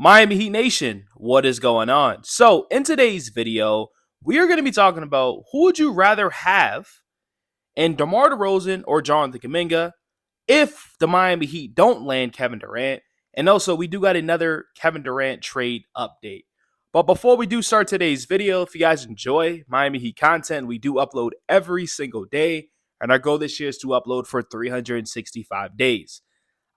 Miami Heat Nation, what is going on? So, in today's video, we are going to be talking about who would you rather have in DeMar DeRozan or Jonathan Kaminga if the Miami Heat don't land Kevin Durant. And also, we do got another Kevin Durant trade update. But before we do start today's video, if you guys enjoy Miami Heat content, we do upload every single day. And our goal this year is to upload for 365 days.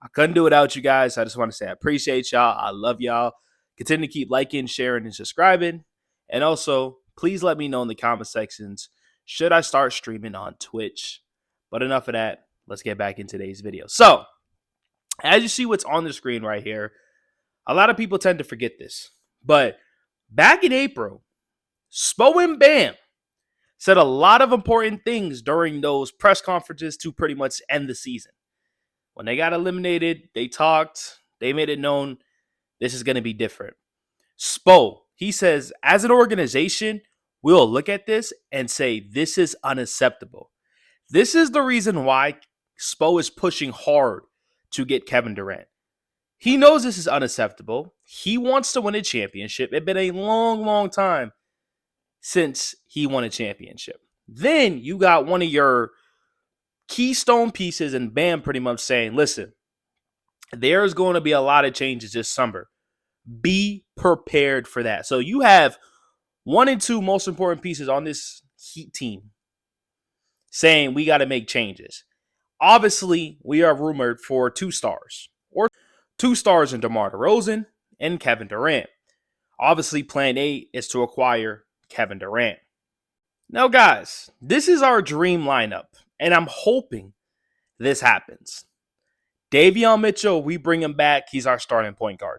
I couldn't do it without you guys. I just want to say I appreciate y'all. I love y'all. Continue to keep liking, sharing, and subscribing. And also, please let me know in the comment sections, should I start streaming on Twitch? But enough of that. Let's get back in today's video. So, as you see what's on the screen right here, a lot of people tend to forget this. But back in April, Spo and Bam said a lot of important things during those press conferences to pretty much end the season. When they got eliminated, they talked, they made it known this is going to be different. Spo, he says, as an organization, we'll look at this and say this is unacceptable. This is the reason why Spo is pushing hard to get Kevin Durant. He knows this is unacceptable. He wants to win a championship. It's been a long, long time since he won a championship. Then you got one of your keystone pieces and Bam pretty much saying, listen, there's going to be a lot of changes this summer. Be prepared for that. So you have one and two most important pieces on this Heat team saying we got to make changes. Obviously, we are rumored for two stars in DeMar DeRozan and Kevin Durant. Obviously, plan A is to acquire Kevin Durant. Now, guys, this is our dream lineup. And I'm hoping this happens. Davion Mitchell, we bring him back. He's our starting point guard.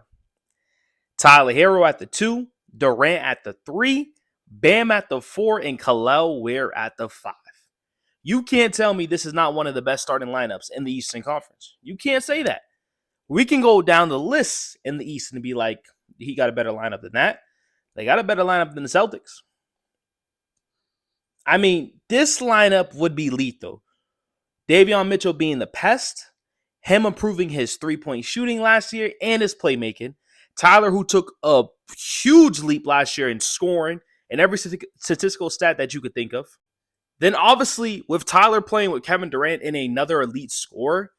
Tyler Hero at the 2, Durant at the 3, Bam at the 4, and Kel'el Ware at the 5. You can't tell me this is not one of the best starting lineups in the Eastern Conference. You can't say that. We can go down the list in the East and be like, he got a better lineup than that. They got a better lineup than the Celtics. I mean, this lineup would be lethal. Davion Mitchell being the pest, him improving his three-point shooting last year and his playmaking. Tyler, who took a huge leap last year in scoring and every statistical stat that you could think of. Then obviously, with Tyler playing with Kevin Durant and another elite scorer,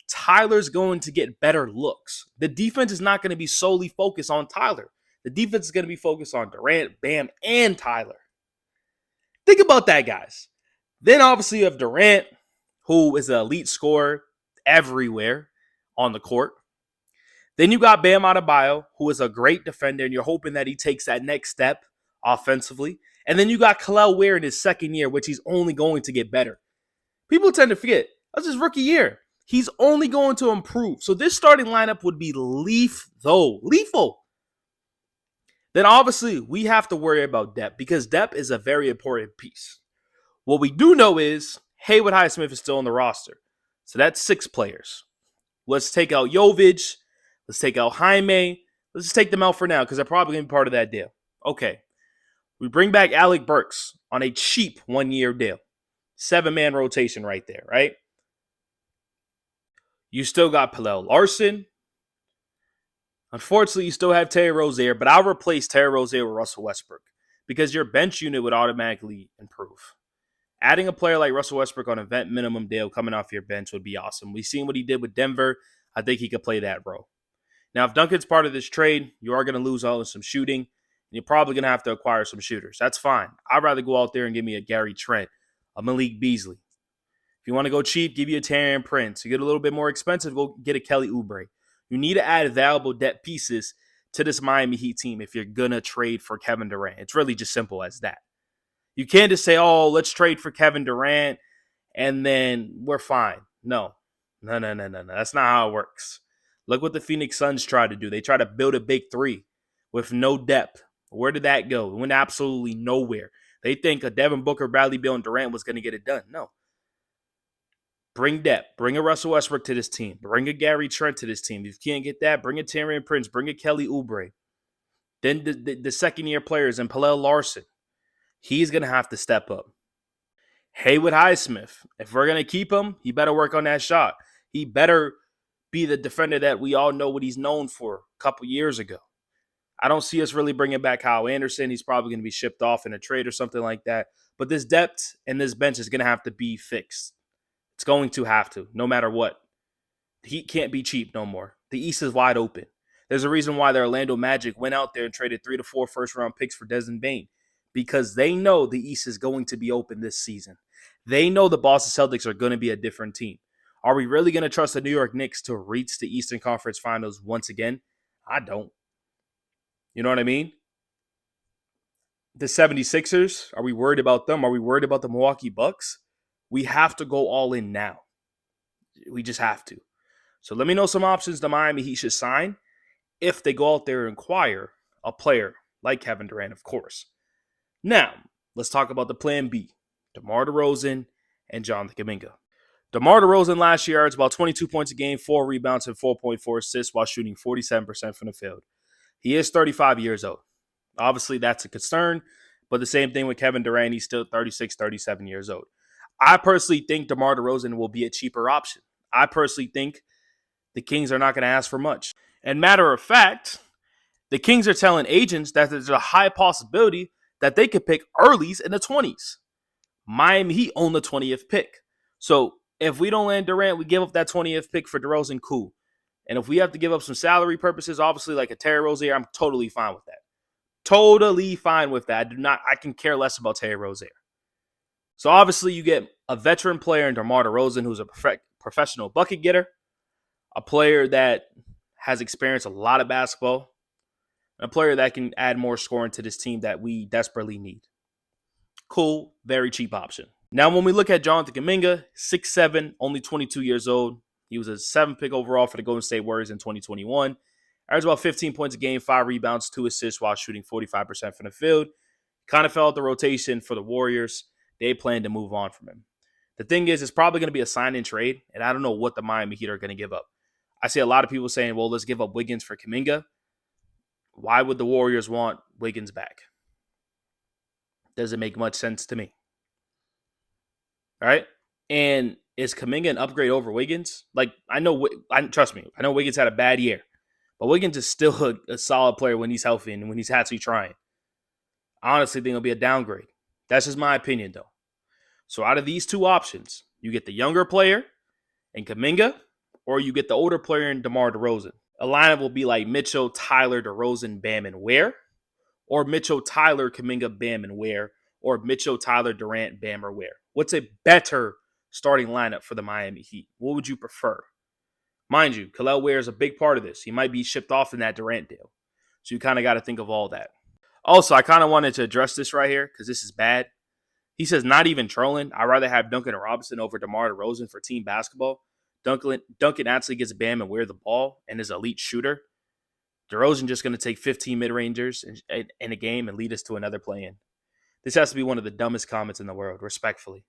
Tyler's going to get better looks. The defense is not going to be solely focused on Tyler. The defense is going to be focused on Durant, Bam, and Tyler. Think about that, guys. Then obviously you have Durant, who is an elite scorer everywhere on the court. Then you got Bam Adebayo, who is a great defender, and you're hoping that he takes that next step offensively. And then you got Kel'el Ware in his second year, which he's only going to get better. People tend to forget, that's his rookie year. He's only going to improve. So this starting lineup would be lethal. Then obviously we have to worry about depth because depth is a very important piece. What we do know is Haywood Highsmith is still on the roster. So that's 6 players. Let's take out Jovic. Let's take out Jaime. Let's just take them out for now because they're probably going to be part of that deal. Okay. We bring back Alec Burks on a cheap 1-year deal. 7-man rotation right there, right? You still got Pallel Larson. Unfortunately, you still have Terry Rozier, but I'll replace Terry Rozier with Russell Westbrook because your bench unit would automatically improve. Adding a player like Russell Westbrook on a vet minimum deal coming off your bench would be awesome. We've seen what he did with Denver. I think he could play that role. Now, if Duncan's part of this trade, you are going to lose all of some shooting, and you're probably going to have to acquire some shooters. That's fine. I'd rather go out there and give me a Gary Trent, a Malik Beasley. If you want to go cheap, give you a Taurean Prince. You get a little bit more expensive, go get a Kelly Oubre. You need to add valuable depth pieces to this Miami Heat team if you're going to trade for Kevin Durant. It's really just simple as that. You can't just say, oh, let's trade for Kevin Durant and then we're fine. No. That's not how it works. Look what the Phoenix Suns tried to do. They tried to build a big three with no depth. Where did that go? It went absolutely nowhere. They think a Devin Booker, Bradley Beal, and Durant was going to get it done. No. Bring depth. Bring a Russell Westbrook to this team. Bring a Gary Trent to this team. If you can't get that, bring a Taurean Prince. Bring a Kelly Oubre. Then the second-year players and Pallel Larson. He's going to have to step up. Haywood Highsmith. If we're going to keep him, he better work on that shot. He better be the defender that we all know what he's known for a couple years ago. I don't see us really bringing back Kyle Anderson. He's probably going to be shipped off in a trade or something like that. But this depth and this bench is going to have to be fixed. It's going to have to, no matter what. The Heat can't be cheap no more. The East is wide open. There's a reason why the Orlando Magic went out there and traded 3 to 4 first-round picks for Desmond Bane, because they know the East is going to be open this season. They know the Boston Celtics are going to be a different team. Are we really going to trust the New York Knicks to reach the Eastern Conference Finals once again? I don't. You know what I mean? The 76ers, are we worried about them? Are we worried about the Milwaukee Bucks? We have to go all in now. We just have to. So let me know some options the Miami Heat should sign if they go out there and acquire a player like Kevin Durant, of course. Now, let's talk about the plan B. DeMar DeRozan and Jonathan Kaminga. DeMar DeRozan last year averaged about 22 points a game, 4 rebounds, and 4.4 assists while shooting 47% from the field. He is 35 years old. Obviously, that's a concern, but the same thing with Kevin Durant. He's still 36, 37 years old. I personally think DeMar DeRozan will be a cheaper option. I personally think the Kings are not going to ask for much. And matter of fact, the Kings are telling agents that there's a high possibility that they could pick earlies in the 20s. Miami Heat own the 20th pick. So if we don't land Durant, we give up that 20th pick for DeRozan, cool. And if we have to give up some salary purposes, obviously like a Terry Rozier, I'm totally fine with that. Totally fine with that. I can care less about Terry Rozier. So obviously you get a veteran player in DeMar DeRozan who's a professional bucket getter, a player that has experienced a lot of basketball, and a player that can add more scoring to this team that we desperately need. Cool, very cheap option. Now when we look at Jonathan Kaminga, 6'7", only 22 years old. He was a 7th pick overall for the Golden State Warriors in 2021. Averaged about 15 points a game, 5 rebounds, 2 assists while shooting 45% from the field. Kind of fell out the rotation for the Warriors. They plan to move on from him. The thing is, it's probably going to be a sign-in trade, and I don't know what the Miami Heat are going to give up. I see a lot of people saying, well, let's give up Wiggins for Kaminga. Why would the Warriors want Wiggins back? Doesn't make much sense to me. All right? And is Kaminga an upgrade over Wiggins? Like, trust me, I know Wiggins had a bad year, but Wiggins is still a solid player when he's healthy and when he's actually trying. I honestly think it'll be a downgrade. That's just my opinion, though. So out of these two options, you get the younger player in Kaminga, or you get the older player in DeMar DeRozan. A lineup will be like Mitchell, Tyler, DeRozan, Bam, and Ware, or Mitchell, Tyler, Kaminga, Bam, and Ware, or Mitchell, Tyler, Durant, Bam, or Ware. What's a better starting lineup for the Miami Heat? What would you prefer? Mind you, Kel'el Ware is a big part of this. He might be shipped off in that Durant deal. So you kind of got to think of all that. Also, I kind of wanted to address this right here because this is bad. He says, not even trolling. I'd rather have Duncan Robinson over DeMar DeRozan for team basketball. Duncan actually gets Bam and Ware the ball and is an elite shooter. DeRozan just going to take 15 mid-rangers in a game and lead us to another play-in. This has to be one of the dumbest comments in the world, respectfully.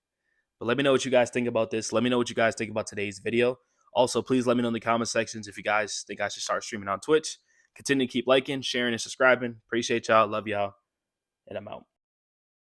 But let me know what you guys think about this. Let me know what you guys think about today's video. Also, please let me know in the comment sections if you guys think I should start streaming on Twitch. Continue to keep liking, sharing, and subscribing. Appreciate y'all. Love y'all. And I'm out.